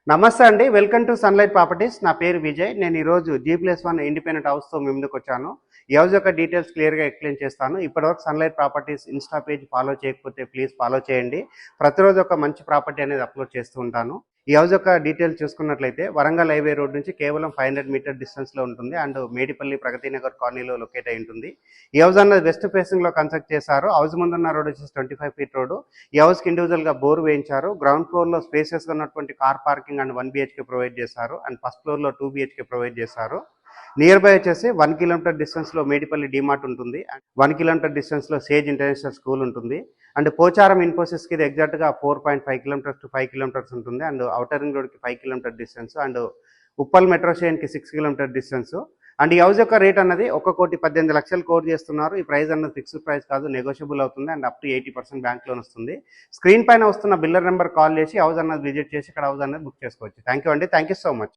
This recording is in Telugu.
నమస్తే అండి. Welcome to sunlight properties. నా పేరు విజయ్. నేను ఈరోజు G+1 ఇండిపెండెంట్ హౌస్‌తో మీ ముందుకొచ్చాను. ఈ హౌస్ యొక్క డీటెయిల్స్ క్లియర్‌గా ఎక్స్‌ప్లెయిన్ చేస్తాను. ఇప్పటివరకు sunlight properties Insta page follow చేయకపోతే ప్లీజ్ ఫాలో చేయండి. ప్రతిరోజు ఒక మంచి ప్రాపర్టీ అనేది అప్‌లోడ్ చేస్తూ ఉంటాను. ఈ హౌస్ యొక్క డీటెయిల్స్ చూసుకున్నట్లయితే వరంగల్ హైవే రోడ్ నుంచి కేవలం 500 మీటర్ డిస్టెన్స్‌లో ఉంటుంది. అండ్ మేడిపల్లి ప్రగతి నగర్ కాలనీలో లొకేట్ అయి ఉంటుంది. ఈ హౌస్ అన్నది వెస్ట్ ఫేసింగ్‌లో కన్స్ట్రక్ట్ చేశారు. హౌస్ ముందున్న రోడ్ వచ్చేసి 25 ఫీట్ రోడ్. ఈ హౌస్‌కి ఇండివిజువల్‌గా బోర్ వేయించారు. గ్రౌండ్ ఫ్లోర్‌లో స్పేసెస్‌గా ఉన్నటువంటి car parking and 1 BHK provide చేశారు. అండ్ ఫస్ట్ ఫ్లోర్‌లో 2 BHK ప్రొవైడ్ చేశారు. నియర్ బై వచ్చేసి 1 కిలోమీటర్ డిస్టెన్స్‌లో మేడిపల్లి డీమార్ట్ ఉంటుంది. 1 కిలోమీటర్ డిస్టెన్స్‌లో సేజ్ ఇంటర్నేషనల్ స్కూల్ ఉంటుంది. అండ్ పోచారం ఇన్ఫోసిస్‌కి ఇది ఎగ్జాక్ట్‌గా 4.5 కిలోమీటర్స్ టు 5 కిలోమీటర్స్ ఉంటుంది. అండ్ ఔటర్ రింగ్ రోడ్‌కి 5 kilometre distance. And Uppal metro స్టేషన్‌కి 6 కిలోమీటర్ డిస్టెన్స్. అండ్ ఈ హౌస్ యొక్క రేట్ అన్నది 1,18,00,000 కోట్ చేస్తున్నారు. ఈ ప్రైస్ అన్నది ఫిక్స్డ్ ప్రైస్ కాదు, నెగోషియబుల్ అవుతుంది. And up to 80% bank loan వస్తుంది. స్క్రీన్ పైన వస్తున్న బిల్లర్ నెంబర్ కాల్ చేసి హౌస్ అన్నది విజిట్ చేసి ఇక్కడ హౌస్ అన్నది బుక్ చేసుకోవచ్చు. థ్యాంక్ యూ అండి. Thank you so much.